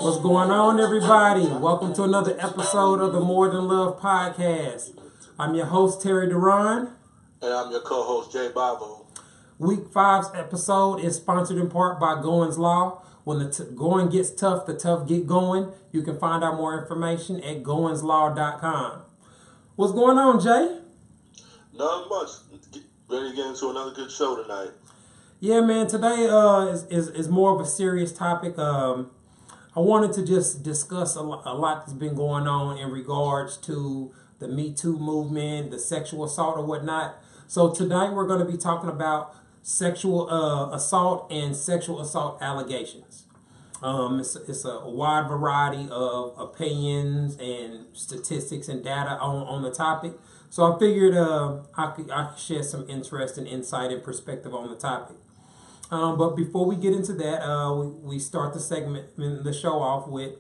What's going on, everybody? Welcome to another episode of the More Than Love podcast. I'm your host, Terry Duran. And I'm your co-host, Jay Bavo. Week 5's episode is sponsored in part by Goins Law. When the going gets tough, the tough get going. You can find out more information at goinslaw.com. What's going on, Jay? Not much. Ready to get into another good show tonight. Yeah, man. Today is more of a serious topic. I wanted to just discuss a lot that's been going on in regards to the Me Too movement, the sexual assault or whatnot. So tonight we're going to be talking about sexual assault and sexual assault allegations. It's a wide variety of opinions and statistics and data on the topic. So I figured I could share some interest and insight and perspective on the topic. But before we get into that, we start the show off with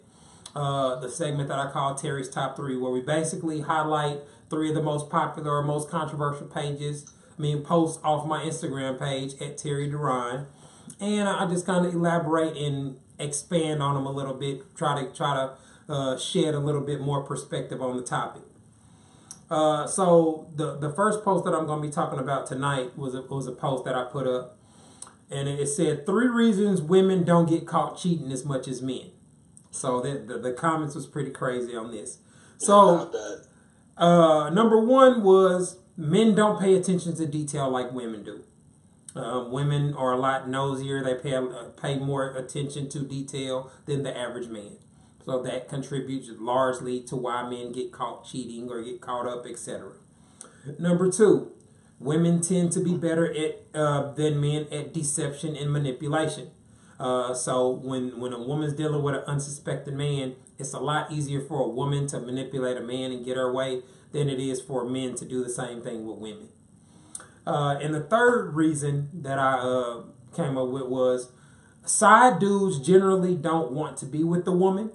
the segment that I call Terry's Top 3, where we basically highlight 3 of the most popular or most controversial posts off my Instagram page at Terry Duran, and I just kind of elaborate and expand on them a little bit, try to shed a little bit more perspective on the topic. So the first post that I'm going to be talking about tonight was a post that I put up. And it said 3 reasons women don't get caught cheating as much as men. So the comments was pretty crazy on this. So number 1 was men don't pay attention to detail like women do. Women are a lot nosier. They pay more attention to detail than the average man. So that contributes largely to why men get caught cheating or get caught up, etc. Number 2. Women tend to be better than men at deception and manipulation. So when a woman's dealing with an unsuspecting man, it's a lot easier for a woman to manipulate a man and get her way than it is for men to do the same thing with women. And the third reason that I came up with was side dudes generally don't want to be with the woman,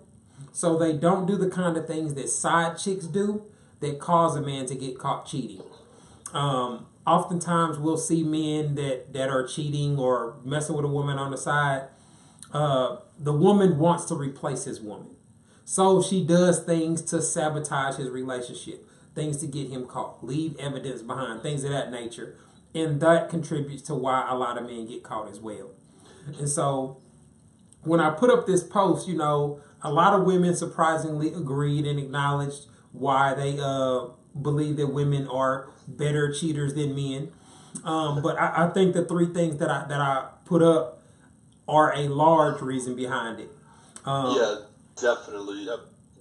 so they don't do the kind of things that side chicks do that cause a man to get caught cheating. Oftentimes we'll see men that are cheating or messing with a woman on the side. The woman wants to replace his woman. So she does things to sabotage his relationship, things to get him caught, leave evidence behind, things of that nature. And that contributes to why a lot of men get caught as well. And so when I put up this post, a lot of women surprisingly agreed and acknowledged why they believe that women are better cheaters than men. But I think the 3 things that I put up are a large reason behind it. Yeah, definitely.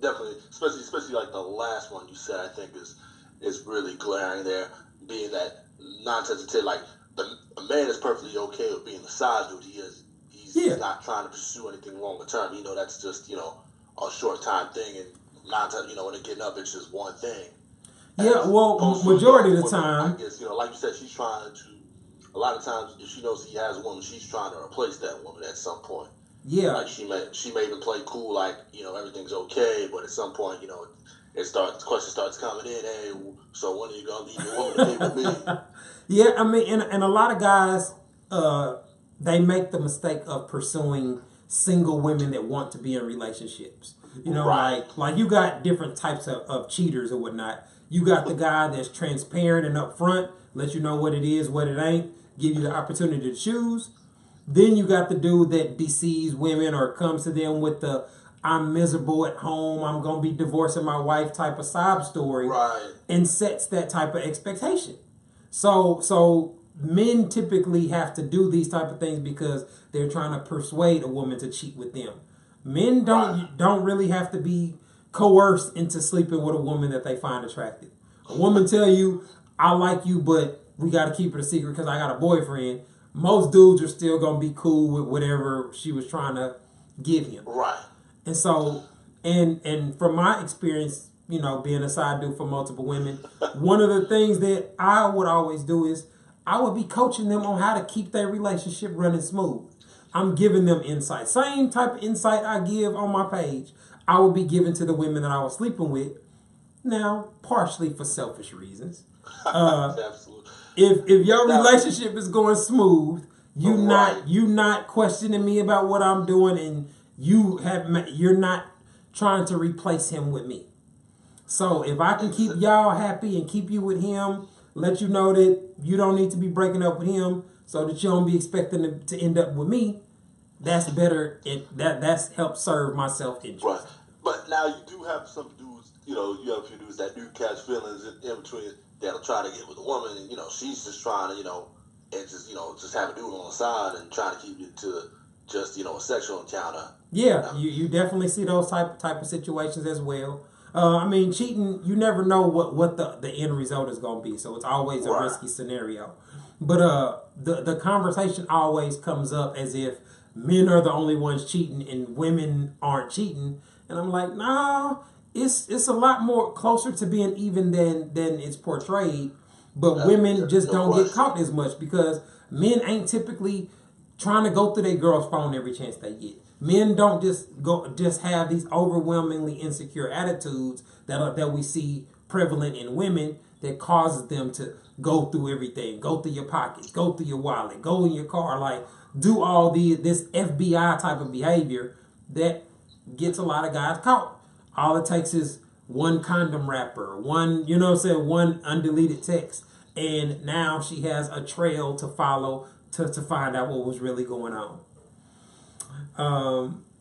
Definitely. Especially like the last one you said, I think is really glaring there, being that 9 times out of 10, like a man is perfectly okay with being the side dude he is. He's not trying to pursue anything longer term. That's just, a short time thing, and 9 times, when they're getting up, it's just one thing. Yeah, well, majority of the time, I guess, like you said, she's trying to. A lot of times, if she knows he has a woman, she's trying to replace that woman at some point. Yeah, like she may even play cool, like everything's okay, but at some point, the question starts coming in. Hey, so when are you gonna leave your woman to be with me? Yeah, and a lot of guys, they make the mistake of pursuing single women that want to be in relationships. Right. like you got different types of cheaters or whatnot. You got the guy that's transparent and upfront, let you know what it is, what it ain't, give you the opportunity to choose. Then you got the dude that deceives women or comes to them with the I'm miserable at home, I'm going to be divorcing my wife type of sob story. Right. And sets that type of expectation. So men typically have to do these type of things because they're trying to persuade a woman to cheat with them. Men don't really have to be coerced into sleeping with a woman that they find attractive. A woman tell you, I like you, but we got to keep it a secret because I got a boyfriend. Most dudes are still going to be cool with whatever she was trying to give him. Right. And so, and from my experience, being a side dude for multiple women, one of the things that I would always do is I would be coaching them on how to keep their relationship running smooth. I'm giving them insight. Same type of insight I give on my page, I would be giving to the women that I was sleeping with. Now, partially for selfish reasons. Absolutely. If your relationship is going smooth, you not questioning me about what I'm doing, and you're not trying to replace him with me. So if I can keep y'all happy and keep you with him, let you know that you don't need to be breaking up with him so that you don't be expecting to end up with me, that's better. That's helped serve my self-interest. Right. But now you do have some dudes, you have a few dudes that do catch feelings in between that'll try to get with a woman, and, she's just trying to, and just have a dude on the side and trying to keep you to just, a sexual encounter. Yeah, you definitely see those type of situations as well. Cheating, you never know what the end result is going to be, so it's always a risky scenario. But the conversation always comes up as if men are the only ones cheating and women aren't cheating, and I'm like, no, it's a lot more closer to being even than it's portrayed. But women just don't get caught as much because men ain't typically trying to go through their girl's phone every chance they get. Men don't just have these overwhelmingly insecure attitudes that we see prevalent in women that causes them to go through everything, go through your pockets, go through your wallet, go in your car, like do all this FBI type of behavior that gets a lot of guys caught. All it takes is one condom wrapper, one undeleted text, and now she has a trail to follow to find out what was really going on.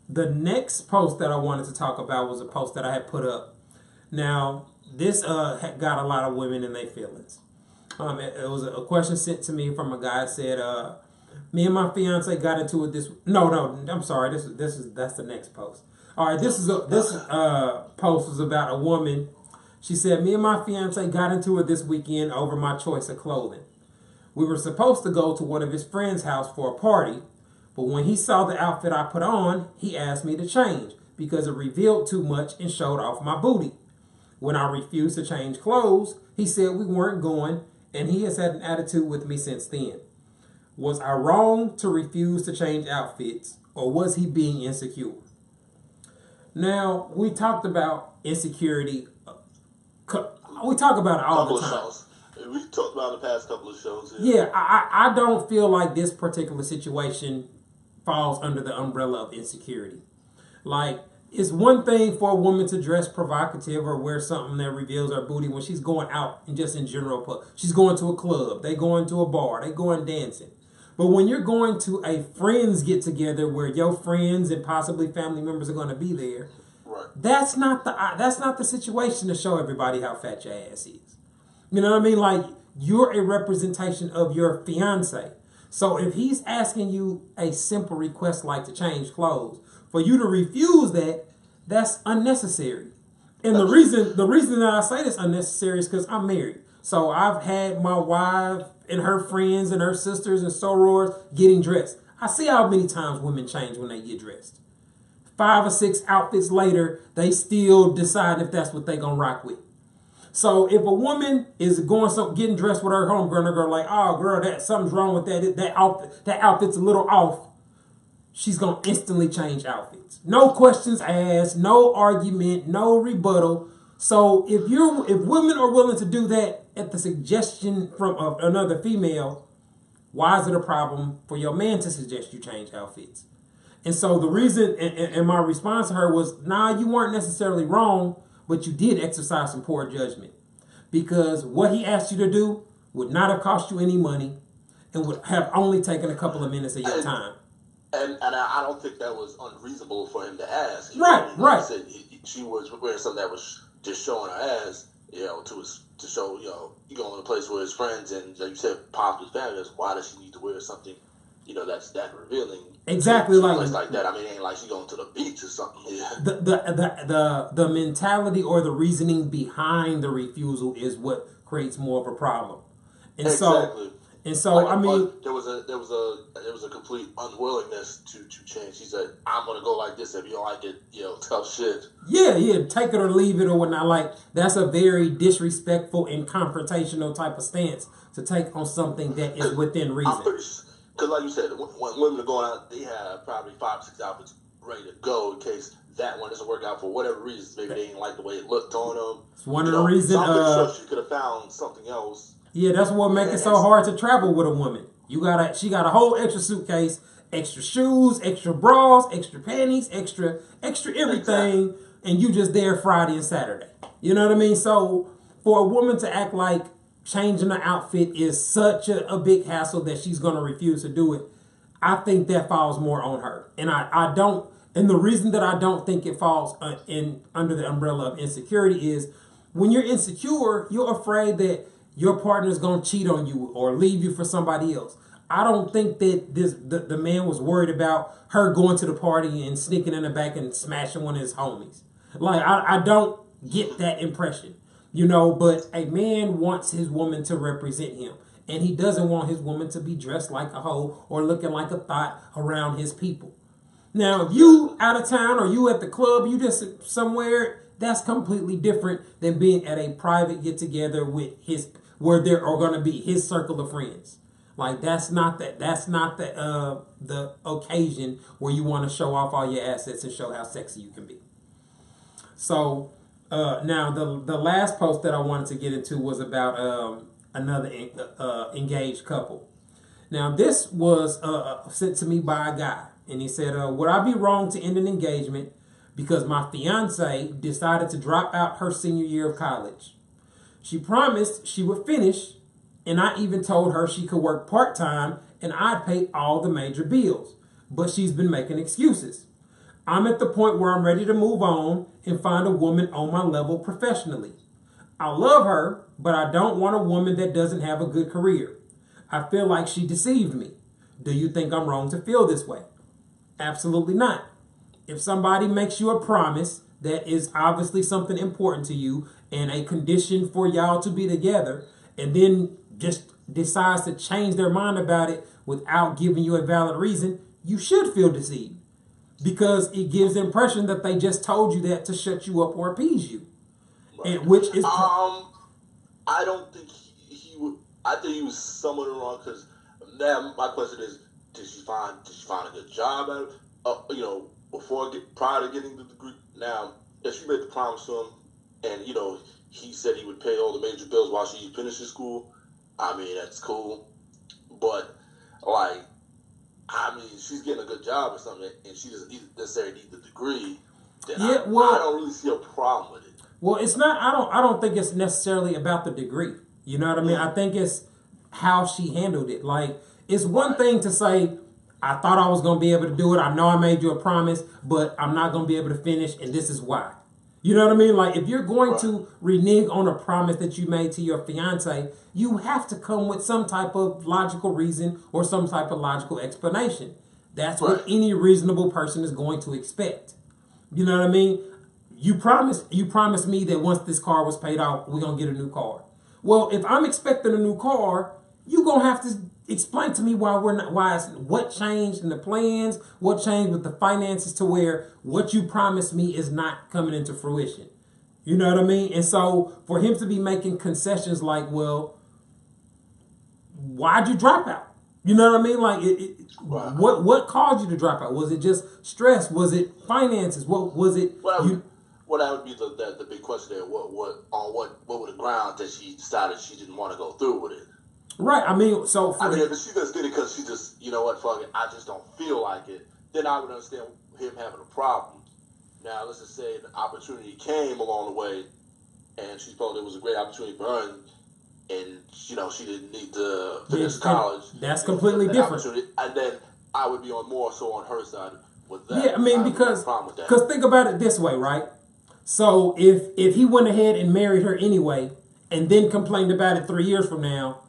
The next post that I wanted to talk about was a post that I had put up. Now, this got a lot of women in their feelings. It was a question sent to me from a guy that said, me and my fiance got into it this... No, I'm sorry. That's the next post. All right, this post was about a woman. She said, me and my fiance got into it this weekend over my choice of clothing. We were supposed to go to one of his friends' house for a party, but when he saw the outfit I put on, he asked me to change because it revealed too much and showed off my booty. When I refused to change clothes, he said we weren't going, and he has had an attitude with me since then. Was I wrong to refuse to change outfits, or was he being insecure? Now, we talked about insecurity. We talk about it all the time. We talked about it the past couple of shows. Yeah, I don't feel like this particular situation falls under the umbrella of insecurity. Like, it's one thing for a woman to dress provocative or wear something that reveals her booty when she's going out and just in general. She's going to a club, they going to a bar, they going dancing. But when you're going to a friends get together where your friends and possibly family members are going to be there, right, that's not the situation to show everybody how fat your ass is. You know what I mean? Like, you're a representation of your fiance. So if he's asking you a simple request like to change clothes, for you to refuse that, that's unnecessary. And the reason that I say this unnecessary is because I'm married. So I've had my wife and her friends and her sisters and sorors getting dressed. I see how many times women change when they get dressed. 5 or 6 outfits later, they still decide if that's what they gonna rock with. So if a woman is getting dressed with her homegirl, and her girl like, oh girl, something's wrong with that outfit's a little off, she's gonna instantly change outfits. No questions asked, no argument, no rebuttal. So if women are willing to do that at the suggestion from another female, why is it a problem for your man to suggest you change outfits? And so the reason, and my response to her was, nah, you weren't necessarily wrong, but you did exercise some poor judgment. Because what he asked you to do would not have cost you any money and would have only taken a couple of minutes of your time. And I don't think that was unreasonable for him to ask. Right. He said she was wearing something that was just showing her ass, to show, you go in a place where his friends and, like you said, pop his family. Why does she need to wear something, that's that revealing? Exactly, to a place like that. I mean, it ain't like she's going to the beach or something. Yeah. The mentality or the reasoning behind the refusal is what creates more of a problem. And exactly. So I mean, there was a complete unwillingness to change. He said, "I'm gonna go like this. If you don't like it, tough shit." Yeah, take it or leave it or whatnot. Like, that's a very disrespectful and confrontational type of stance to take on something that is within reason. Because like you said, when women are going out, they have probably 5 or 6 outfits ready to go in case that one doesn't work out for whatever reason. Maybe they didn't like the way it looked on them. It's one of the reasons. I'm pretty sure she could have found something else. Yeah, that's what makes it so hard to travel with a woman. She got a whole extra suitcase, extra shoes, extra bras, extra panties, extra everything, and you just there Friday and Saturday. You know what I mean? So for a woman to act like changing her outfit is such a big hassle that she's going to refuse to do it, I think that falls more on her. And I don't, and the reason that I don't think it falls under the umbrella of insecurity is when you're insecure, you're afraid that your partner is going to cheat on you or leave you for somebody else. I don't think that the man was worried about her going to the party and sneaking in the back and smashing one of his homies. Like, I don't get that impression, but a man wants his woman to represent him. And he doesn't want his woman to be dressed like a hoe or looking like a thought around his people. Now, if you out of town or you at the club, you just somewhere, that's completely different than being at a private get-together with where there are going to be his circle of friends. Like, that's not the occasion where you want to show off all your assets and show how sexy you can be. So, now the last post that I wanted to get into was about another engaged couple. Now, this was sent to me by a guy, and he said, would I be wrong to end an engagement because my fiance decided to drop out her senior year of college? She promised she would finish, and I even told her she could work part-time and I'd pay all the major bills, but she's been making excuses. I'm at the point where I'm ready to move on and find a woman on my level professionally. I love her, but I don't want a woman that doesn't have a good career. I feel like she deceived me. Do you think I'm wrong to feel this way? Absolutely not. If somebody makes you a promise that is obviously something important to you and a condition for y'all to be together, and then just decides to change their mind about it without giving you a valid reason, you should feel deceived. Because it gives the impression that they just told you that to shut you up or appease you. Right. And which is I don't think he would. I think he was somewhat wrong because now my question is: Did she find a good job prior to getting the degree? Now, if she made the promise to him, and he said he would pay all the major bills while she finishes school, I mean that's cool. But she's getting a good job or something, and she doesn't necessarily need the degree. Then I don't really see a problem with it. Well, it's not. I don't think it's necessarily about the degree. You know what I mean? I think it's how she handled it. Like, it's one thing to say, I thought I was going to be able to do it. I know I made you a promise, but I'm not going to be able to finish, and this is why. You know what I mean? Like, if you're going to renege on a promise that you made to your fiance, you have to come with some type of logical reason or some type of logical explanation. That's what any reasonable person is going to expect. You know what I mean? You promised me that once this car was paid off, we're going to get a new car. Well, if I'm expecting a new car, you're going to have to explain to me what changed in the plans, what changed with the finances to where what you promised me is not coming into fruition. You know what I mean? And so for him to be making concessions like, well, why'd you drop out? You know what I mean? Like, what caused you to drop out? Was it just stress? Was it finances? What was it? Well, that would be the big question there. What were the grounds that she decided she didn't want to go through with it? Right. I mean, if she just did it because she just, fuck it, I just don't feel like it, then I would understand him having a problem. Now, let's just say the opportunity came along the way, and she felt it was a great opportunity for her, and she didn't need to finish college. That's completely different. And then I would be more so on her side with that. Yeah, I mean, because think about it this way, right? So if he went ahead and married her anyway, and then complained about it 3 years from now,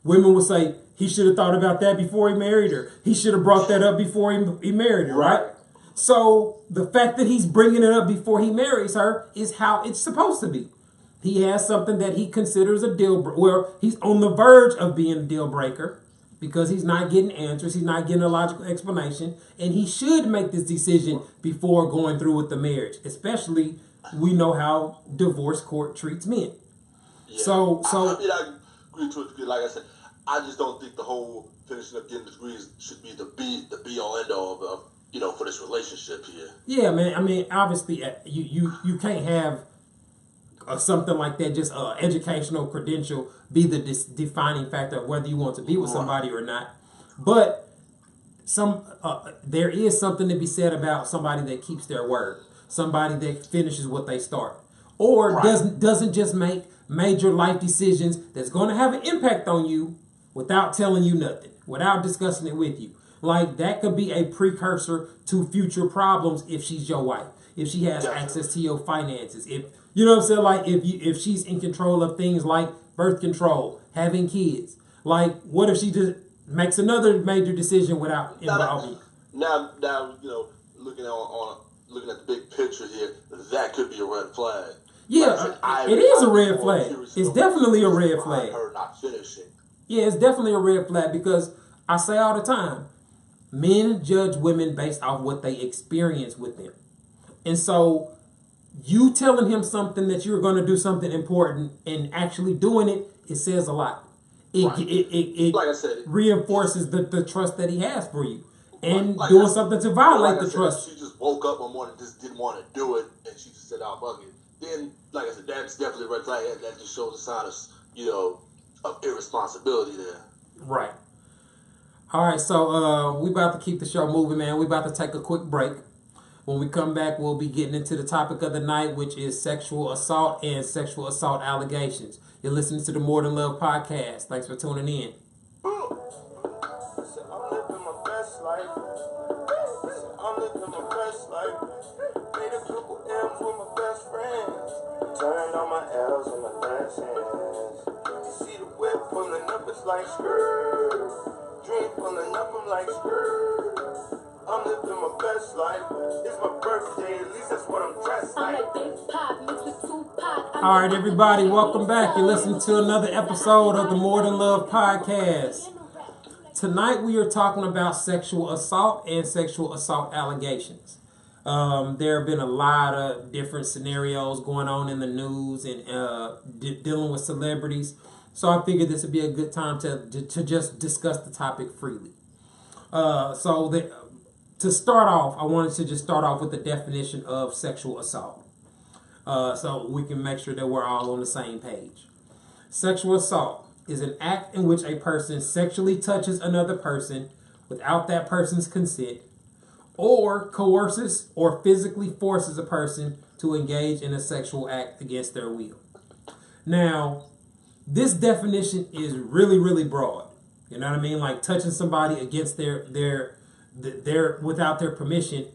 women would say he should have thought about that before he married her. He should have brought that up before he married her, right? So the fact that he's bringing it up before he marries her is how it's supposed to be. He has something that he considers a deal breaker. Well, he's on the verge of being a deal breaker because he's not getting answers. He's not getting a logical explanation. And he should make this decision before going through with the marriage. Especially, we know how divorce court treats men. Yeah. So I agree to it. Like I said, I just don't think the whole finishing up getting degrees should be the be all end all of for this relationship here. Yeah, man. I mean, obviously, you can't have something like that, just educational credential, be the defining factor of whether you want to be with somebody or not. But there is something to be said about somebody that keeps their word, somebody that finishes what they start, or Right. doesn't just make major life decisions that's going to have an impact on you without telling you nothing, without discussing it with you. Like that could be a precursor to future problems if she's your wife, if she has Definitely. access to your finances, if you know what I'm saying, like if she's in control of things like birth control, having kids. Like what if she just makes another major decision without involving you? Now, looking at the big picture here, that could be a red flag. Yeah, Like I said, it is a I'm red more flag. curious It's about definitely a the red reason flag. behind her not finishing. Yeah, it's definitely a red flag because I say all the time, men judge women based off what they experience with them. And so you telling him something that you're going to do something important and actually doing it, it says a lot. Right. It Like I said, reinforces the trust that he has for you. And like doing I said- something to violate like I the said, trust. if she just woke up one morning and just didn't want to do it, and she just said, "Oh, fuck it." Then, like I said, that's definitely a red flag. That just shows a sign of irresponsibility there. Right. All right, so we about to keep the show moving, man. We about to take a quick break. When we come back, we'll be getting into the topic of the night, which is sexual assault and sexual assault allegations. You're listening to the More Than Love podcast. Thanks for tuning in. I'm living my best life. I'm living my best life. Made a couple M's with my best friends. Turned all my L's in my lessons. You see the whip pulling up, it's like skirt. Dream pulling up, I'm like skirt. I'm living my best life. It's my birthday, at least that's what I'm dressed I'm like. like Big Pop mixed with Tupac. All right, everybody, welcome back. You're listening to another episode of the More Than Love podcast. Tonight we are talking about sexual assault and sexual assault allegations. There have been a lot of different scenarios going on in the news and dealing with celebrities. So I figured this would be a good time to just discuss the topic freely. To start off, I wanted to just start off with the definition of sexual assault. So we can make sure that we're all on the same page. Sexual assault is an act in which a person sexually touches another person without that person's consent, or coerces or physically forces a person to engage in a sexual act against their will. Now, this definition is really, really broad. You know what I mean? Like touching somebody against their without their permission,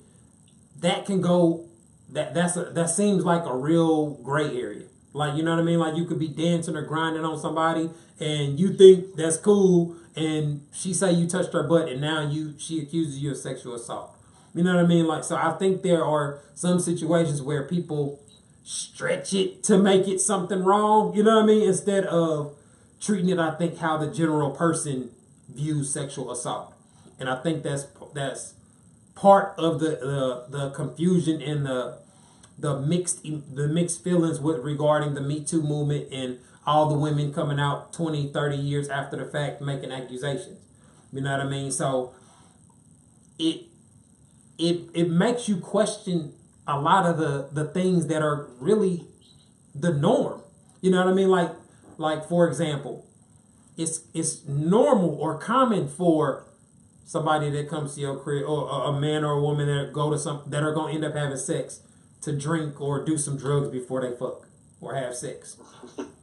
that can go that seems like a real gray area. Like, you know what I mean? Like you could be dancing or grinding on somebody and you think that's cool, and she say you touched her butt and now she accuses you of sexual assault. You know what I mean? Like, so I think there are some situations where people stretch it to make it something wrong, you know what I mean? Instead of treating it, I think, how the general person views sexual assault. And I think that's part of the confusion and the mixed feelings regarding the Me Too movement and all the women coming out 20, 30 years after the fact making accusations. You know what I mean? So it makes you question a lot of the things that are really the norm. You know what I mean? Like for example, it's normal or common for somebody that comes to your crib, or a man or a woman that are going to end up having sex, to drink or do some drugs before they fuck or have sex.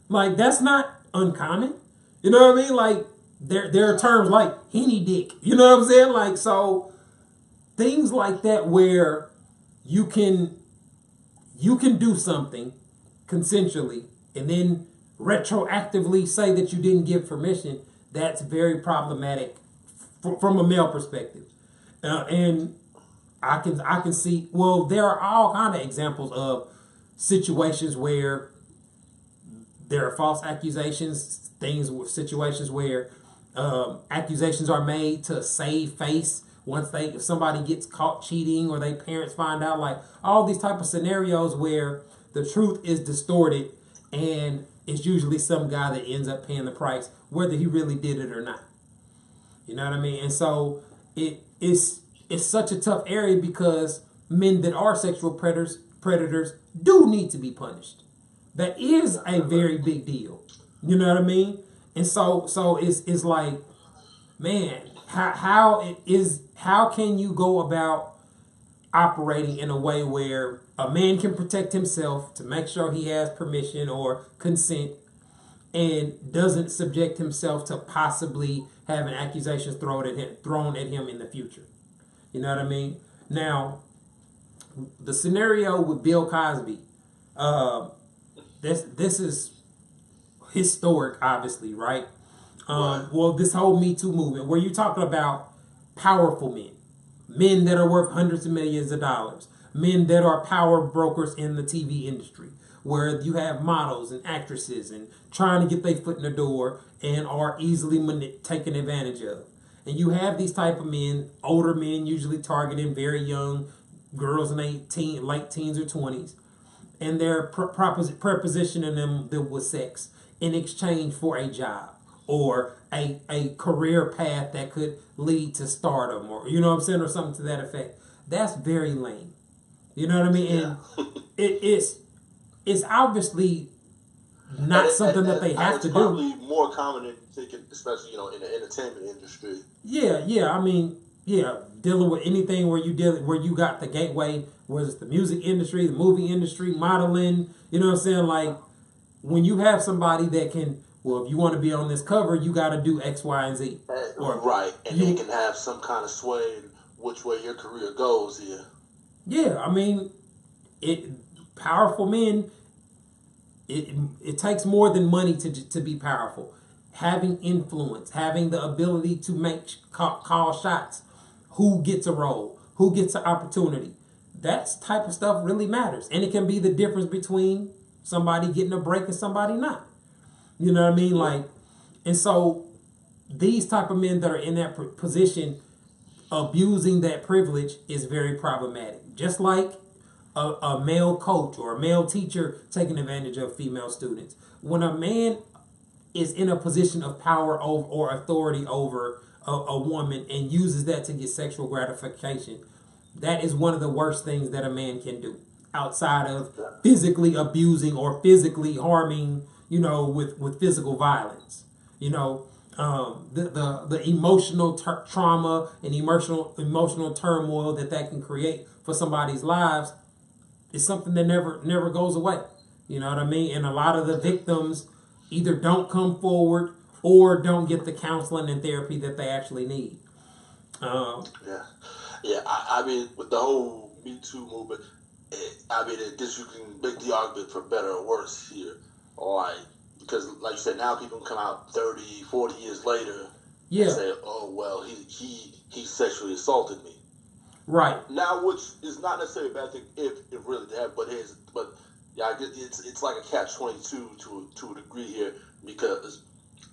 Like, that's not uncommon. You know what I mean? Like, there are terms like henny dick. You know what I'm saying? Like, so things like that where you can do something consensually and then retroactively say that you didn't give permission, that's very problematic from a male perspective. And I can see, well, there are all kind of examples of situations where there are false accusations, situations where accusations are made to save face if somebody gets caught cheating or their parents find out, like all these type of scenarios where the truth is distorted and it's usually some guy that ends up paying the price, whether he really did it or not. You know what I mean? And so it's such a tough area because men that are sexual predators do need to be punished. That is a very big deal. You know what I mean? And so it's like, man, how can you go about operating in a way where a man can protect himself to make sure he has permission or consent and doesn't subject himself to possibly having accusations thrown at him in the future? You know what I mean? Now, the scenario with Bill Cosby, this is historic, obviously, right? Well, this whole Me Too movement, where you're talking about powerful men that are worth hundreds of millions of dollars, men that are power brokers in the TV industry, where you have models and actresses and trying to get their foot in the door and are easily taken advantage of. And you have these type of men, older men, usually targeting very young girls in late teens or 20s, and they're prepositioning them with sex in exchange for a job or a career path that could lead to stardom, or you know what I'm saying, or something to that effect. That's very lame. You know what I mean? Yeah. And it's obviously not something that they have to it's do. probably more common than you think, especially in the entertainment industry. Yeah. I mean, dealing with anything where you got the gateway, whether it's the music industry, the movie industry, modeling. You know what I'm saying? Like when you have somebody that can, well, if you want to be on this cover, you got to do X, Y, and Z. Right, and they can have some kind of sway in which way your career goes here. Yeah, I mean, powerful men. It takes more than money to be powerful. Having influence, having the ability to call shots, who gets a role, who gets an opportunity. That type of stuff really matters, and it can be the difference between somebody getting a break and somebody not. You know what I mean? Like, and so these type of men that are in that position, abusing that privilege is very problematic. Just like a male coach or a male teacher taking advantage of female students. When a man is in a position of power or authority over a woman and uses that to get sexual gratification, that is one of the worst things that a man can do, outside of physically abusing or physically harming, with physical violence. The emotional trauma and emotional turmoil that can create for somebody's lives is something that never goes away. You know what I mean? And a lot of the victims either don't come forward or don't get the counseling and therapy that they actually need. I mean, with the whole Me Too movement, I guess you can make the argument for better or worse here. Because like you said, now people can come out 30, 40 years later and say, oh, well, he sexually assaulted me. Right. Now, which is not necessarily a bad thing if it really did, but I guess it's like a catch-22 to a degree here, because,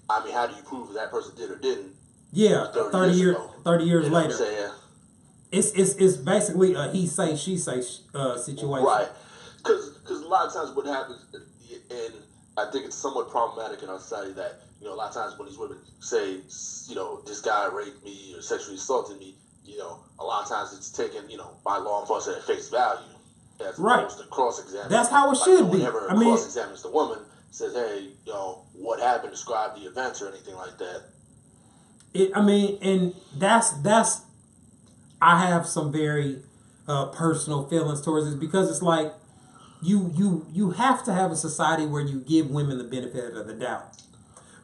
I mean, how do you prove that person did or didn't? Yeah, 30 years later. You know what I'm saying? It's basically a he say, she say situation. Right. Because a lot of times what happens, and I think it's somewhat problematic in our society that, a lot of times when these women say, this guy raped me or sexually assaulted me, a lot of times it's taken, by law enforcement at face value. As opposed to cross-examine. That's how it should be. Whenever cross-examines the woman, says, hey, what happened, describe the events or anything like that. And that's I have some very personal feelings towards this, because it's like you have to have a society where you give women the benefit of the doubt.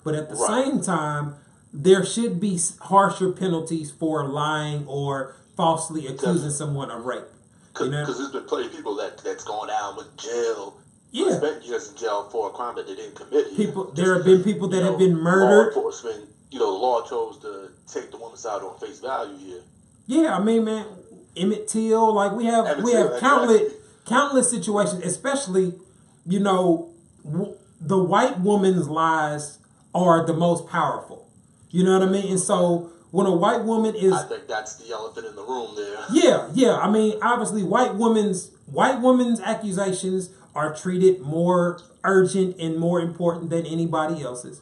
But at the same time, there should be harsher penalties for lying or falsely accusing someone of rape. Because there's been plenty of people that's gone down with jail. Yeah. Spent years in jail for a crime that they didn't commit. There have been people that have been murdered. Law enforcement, the law chose to take the woman's side on face value here. Yeah, I mean, man, Emmett Till, like we have countless situations, especially, the white woman's lies are the most powerful. You know what I mean? And so when a white woman is, I think that's the elephant in the room there. Yeah. I mean, obviously, white women's accusations are treated more urgent and more important than anybody else's.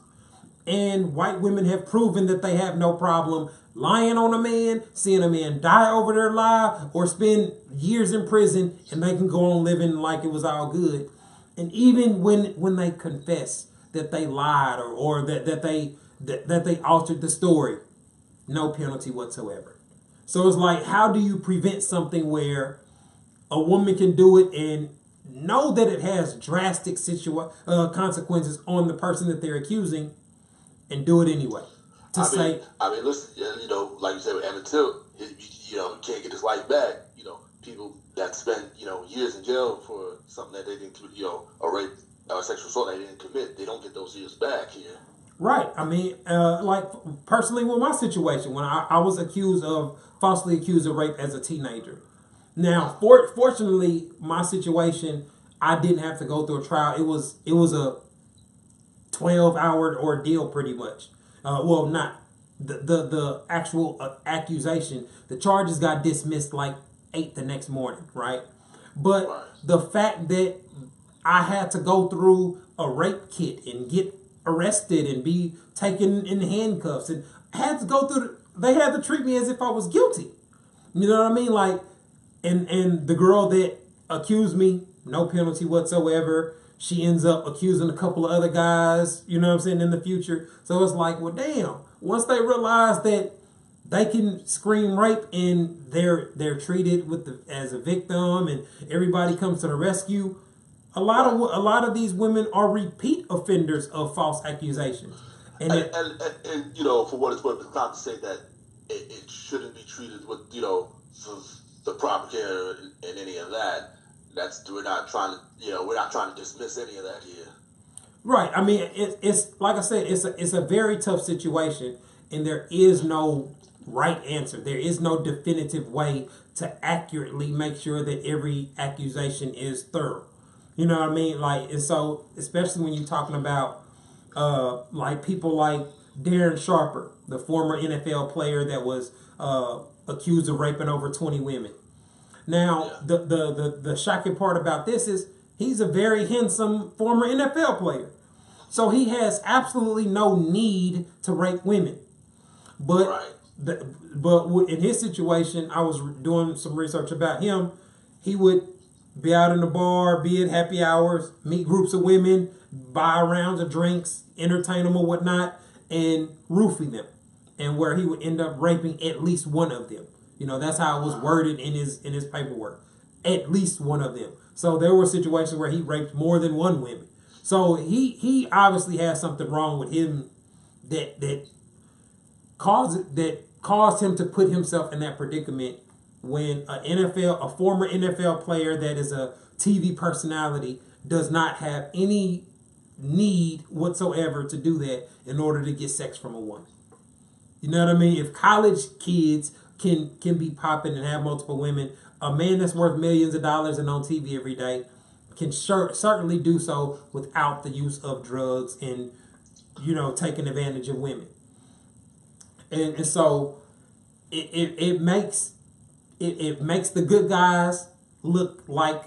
And white women have proven that they have no problem lying on a man, seeing a man die over their lie, or spend years in prison, and they can go on living like it was all good. And even when they confess that they lied or that they altered the story, no penalty whatsoever. So it's like, how do you prevent something where a woman can do it and know that it has drastic consequences on the person that they're accusing, and do it anyway? I mean, listen, you know, like you said with Emmett Till, you know, he can't get his life back. You know, people that spend, you know, years in jail for something that they didn't, you know, a rape or sexual assault they didn't commit, they don't get those years back here. Right. I mean, like personally with my situation, when I was falsely accused of rape as a teenager. Now, fortunately, my situation, I didn't have to go through a trial. It was a 12-hour ordeal, pretty much. Well, not the actual accusation. The charges got dismissed like 8 the next morning, right? But the fact that I had to go through a rape kit and get arrested and be taken in handcuffs and had to go through, they had to treat me as if I was guilty. You know what I mean? Like, and the girl that accused me, no penalty whatsoever. She ends up accusing a couple of other guys, you know what I'm saying, in the future. So it's like, well, damn. Once they realize that they can scream rape and they're treated as a victim and everybody comes to the rescue, a lot of these women are repeat offenders of false accusations. And you know, for what it's worth, it's not to say that it shouldn't be treated with, you know, the proper care and any of that. We're not trying to dismiss any of that here. Right. I mean, it's like I said, it's a very tough situation, and there is no right answer. There is no definitive way to accurately make sure that every accusation is thorough. You know what I mean? Like, and so especially when you're talking about like people like Darren Sharper, the former NFL player that was accused of raping over 20 women. Now, the shocking part about this is he's a very handsome former NFL player. So he has absolutely no need to rape women. But but in his situation, I was doing some research about him. He would be out in the bar, be at happy hours, meet groups of women, buy rounds of drinks, entertain them or whatnot, and roofie them. And where he would end up raping at least one of them. You know, that's how it was worded in his paperwork. At least one of them. So there were situations where he raped more than one woman. So he obviously has something wrong with him that caused him to put himself in that predicament when a former NFL player that is a TV personality does not have any need whatsoever to do that in order to get sex from a woman. You know what I mean? If college kids can be popping and have multiple women, a man that's worth millions of dollars and on TV every day can certainly do so without the use of drugs and, you know, taking advantage of women. And so it makes the good guys look like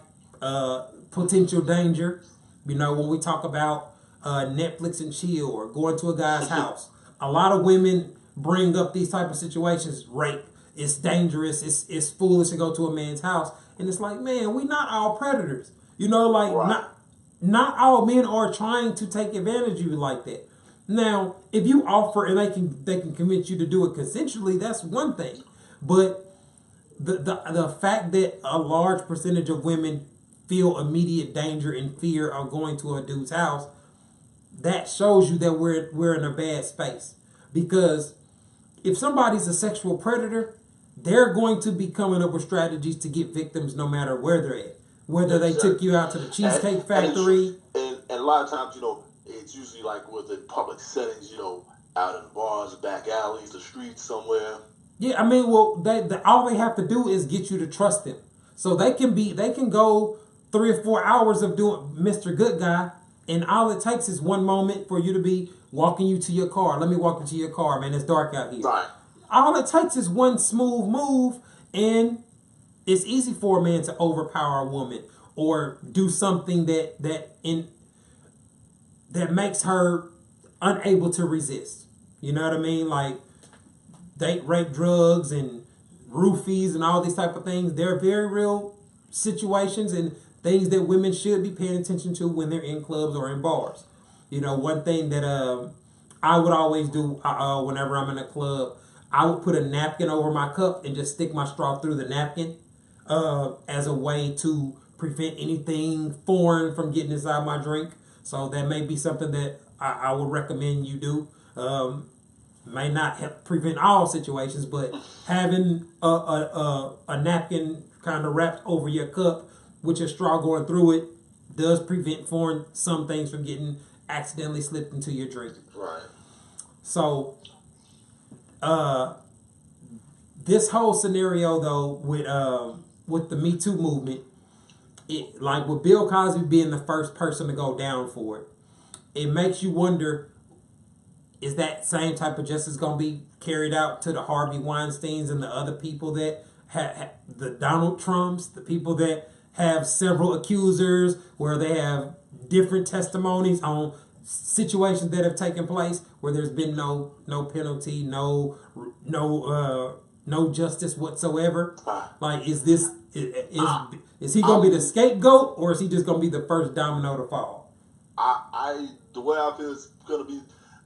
potential danger. You know, when we talk about Netflix and chill or going to a guy's house, a lot of women bring up these type of situations, rape. It's dangerous. It's foolish to go to a man's house. And it's like, man, we not all predators. You know, like not all men are trying to take advantage of you like that. Now, if you offer and they can convince you to do it consensually, that's one thing. But the fact that a large percentage of women feel immediate danger and fear of going to a dude's house, that shows you that we're in a bad space. Because if somebody's a sexual predator, they're going to be coming up with strategies to get victims no matter where they're at. Whether they took you out to the Cheesecake Factory. And a lot of times, you know, it's usually like within public settings, you know, out in bars, back alleys, the streets somewhere. Yeah, I mean, well, all they have to do is get you to trust them. So they can go 3 or 4 hours of doing Mr. Good Guy, and all it takes is one moment for you to be walking you to your car. Let me walk you to your car, man. It's dark out here. Right. All it takes is one smooth move, and it's easy for a man to overpower a woman or do something that makes her unable to resist. You know what I mean? Like date rape, drugs, and roofies, and all these type of things. They're very real situations and things that women should be paying attention to when they're in clubs or in bars. You know, one thing that I would always do whenever I'm in a club, I would put a napkin over my cup and just stick my straw through the napkin as a way to prevent anything foreign from getting inside my drink. So that may be something that I would recommend you do. May not help prevent all situations, but having a napkin kind of wrapped over your cup with your straw going through it does prevent some things from getting accidentally slipped into your drink. Right. So, this whole scenario though with the Me Too movement, it, like with Bill Cosby being the first person to go down for it, it makes you wonder: is that same type of justice going to be carried out to the Harvey Weinsteins and the other people that the Donald Trumps, the people that have several accusers, where they have different testimonies on situations that have taken place where there's been no penalty, no justice whatsoever? Like, is he going to be the scapegoat, or is he just going to be the first domino to fall? The way I feel is going to be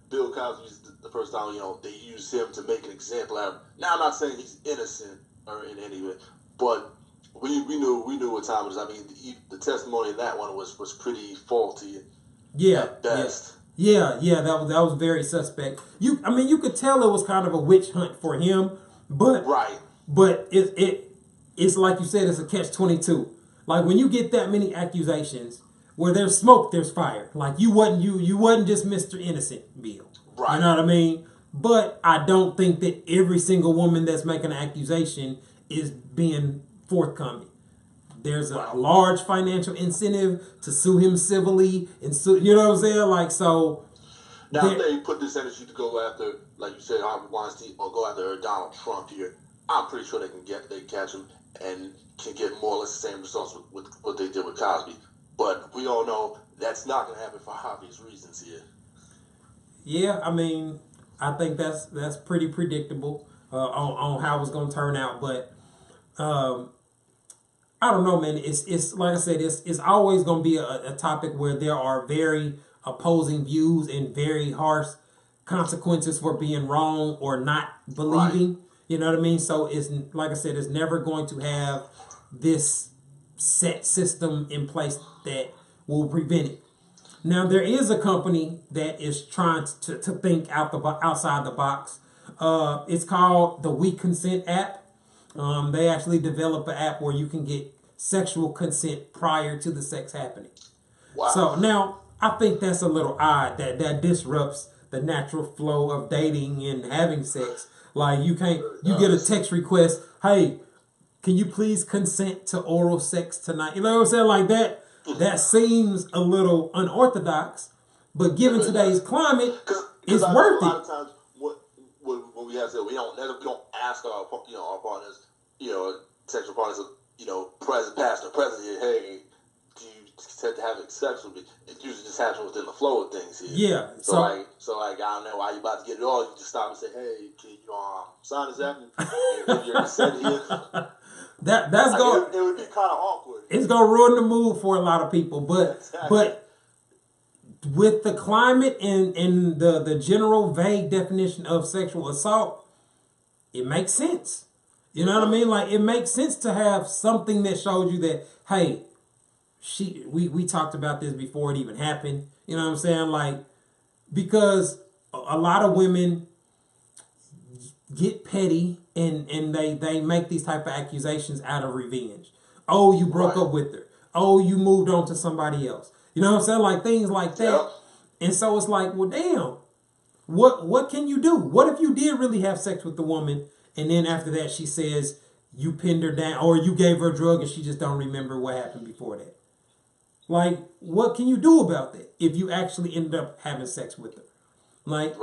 Bill Cosby's the first time, they use him to make an example out of him. Now, I'm not saying he's innocent or in any way, but we knew what time it was. I mean, the testimony in that one was pretty faulty. Yeah, at best. Yeah, that was very suspect. You could tell it was kind of a witch hunt for him, but right. But it's like you said, it's a catch-22. Like, when you get that many accusations, where there's smoke, there's fire. Like, you wasn't just Mr. Innocent, Bill. Right. You know what I mean? But I don't think that every single woman that's making an accusation is being forthcoming. There's a large financial incentive to sue him civilly and sue. You know what I'm saying? Like, so. Now, if they put this energy to go after, like you said, Harvey Weinstein, or go after Donald Trump here, I'm pretty sure they can catch him and can get more or less the same results with what they did with Cosby. But we all know that's not going to happen for obvious reasons here. Yeah, I mean, I think that's pretty predictable on how it's going to turn out. But I don't know, man. It's like I said, it's always going to be a topic where there are very opposing views and very harsh consequences for being wrong or not believing. Right. You know what I mean? So it's like I said, it's never going to have this set system in place that will prevent it. Now, there is a company that is trying to think outside the box. It's called the We Consent app. They actually develop an app where you can get sexual consent prior to the sex happening. Wow. So now, I think that's a little odd. That disrupts the natural flow of dating and having sex. Like, you get a text request, hey, can you please consent to oral sex tonight? You know what I'm saying? Like that. That seems a little unorthodox, but given today's climate, it's worth it. A lot of times, when we have said we don't ask our partners, sexual partners, present, past, or present here, hey, do you tend to have sex with me? It usually just happens within the flow of things here. Yeah. So I don't know why you about to get it all. You just stop and say, hey, can you sign this app and give your consent here? That's going. It would be kind of awkward. It's gonna ruin the mood for a lot of people, but with the climate and the general vague definition of sexual assault, it makes sense. You know what I mean? Like, it makes sense to have something that shows you that, hey, we talked about this before it even happened. You know what I'm saying? Like, because a lot of women get petty and they make these type of accusations out of revenge. Oh, you broke up with her. Oh, you moved on to somebody else. You know what I'm saying? Like, things like that. Yep. And so it's like, well, damn, what can you do? What if you did really have sex with the woman, and then after that she says you pinned her down or you gave her a drug and she just don't remember what happened before that? Like, what can you do about that if you actually ended up having sex with her? Like,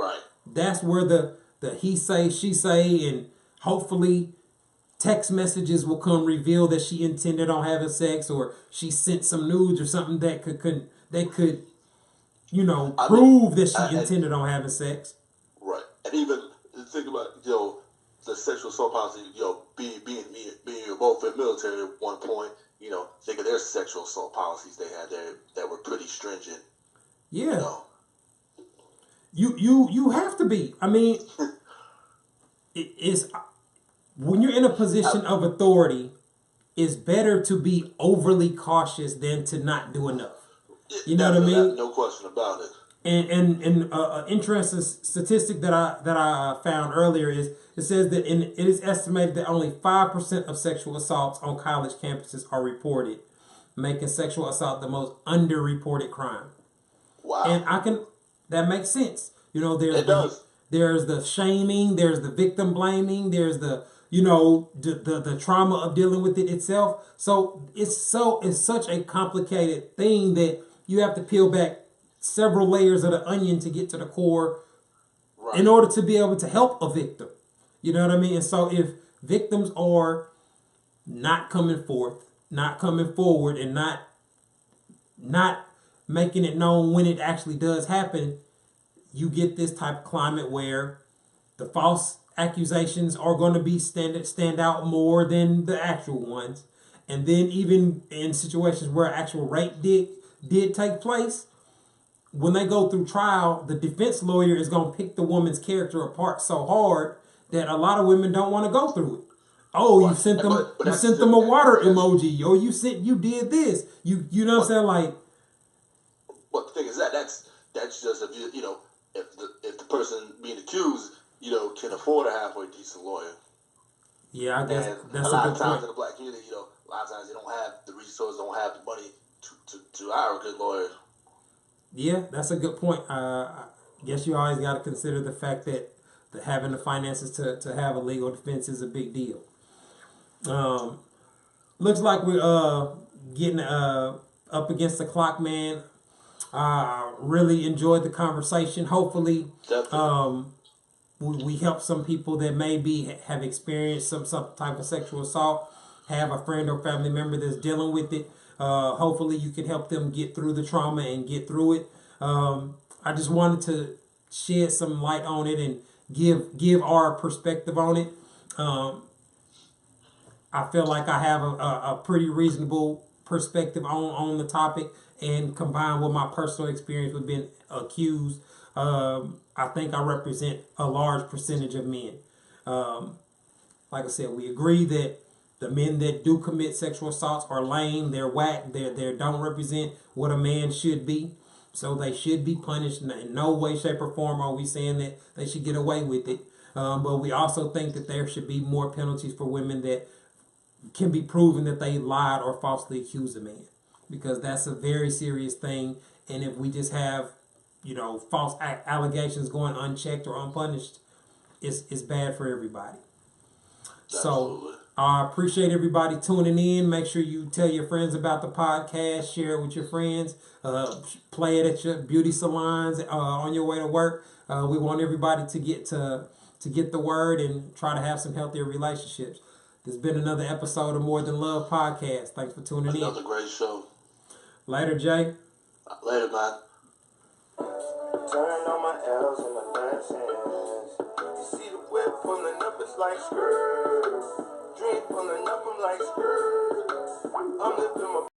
that's where the he say, she say, and hopefully text messages will come reveal that she intended on having sex, or she sent some nudes or something that could prove that she intended on having sex. Right. And even think about, the sexual assault policy, being both in the military at one point, think of their sexual assault policies they had there that were pretty stringent. Yeah. You have to be. I mean, it's when you're in a position of authority, it's better to be overly cautious than to not do enough. You know what I mean? No question about it. And an interesting statistic that I found earlier is it says that it is estimated that only 5% of sexual assaults on college campuses are reported, making sexual assault the most underreported crime. Wow. And that makes sense. You know, there's the shaming, there's the victim blaming, there's the the trauma of dealing with it itself. So it's such a complicated thing that you have to peel back several layers of the onion to get to the core in order to be able to help a victim. You know what I mean? And so if victims are not coming forward, and not making it known when it actually does happen, you get this type of climate where the false accusations are going to be stand out more than the actual ones. And then even in situations where actual rape did take place, when they go through trial, the defense lawyer is going to pick the woman's character apart so hard that a lot of women don't want to go through it. Oh, you sent them a water emoji, or you did this. You know what I'm saying? Like, but the thing is that's just if the person being accused, can afford a halfway decent lawyer. Yeah, I guess that's a lot of good times point. in the black community, a lot of times they don't have the resources, don't have the money to hire a good lawyer. Yeah, that's a good point. I guess you always got to consider the fact that having the finances to have a legal defense is a big deal. Looks like we're getting up against the clock, man. Really enjoyed the conversation. Hopefully, we help some people that maybe have experienced some type of sexual assault, have a friend or family member that's dealing with it. Hopefully you can help them get through the trauma and get through it. I just wanted to shed some light on it and give our perspective on it. I feel like I have a pretty reasonable perspective on the topic, and combined with my personal experience with being accused, I think I represent a large percentage of men. Like I said, we agree that the men that do commit sexual assaults are lame, they're whack, they don't represent what a man should be. So they should be punished. In no way, shape, or form are we saying that they should get away with it. But we also think that there should be more penalties for women that can be proven that they lied or falsely accused a man. Because that's a very serious thing. And if we just have, false allegations going unchecked or unpunished, it's bad for everybody. Absolutely. So I appreciate everybody tuning in. Make sure you tell your friends about the podcast. Share it with your friends. Play it at your beauty salons on your way to work. We want everybody to get the word and try to have some healthier relationships. This has been another episode of More Than Love Podcast. Thanks for tuning in. Another great show. Later, Jay. Later, man. Turn on my L's and my dancing. You see the whip pulling up, it's like skirt. Drink pulling up, I'm like skirt. I'm lifting my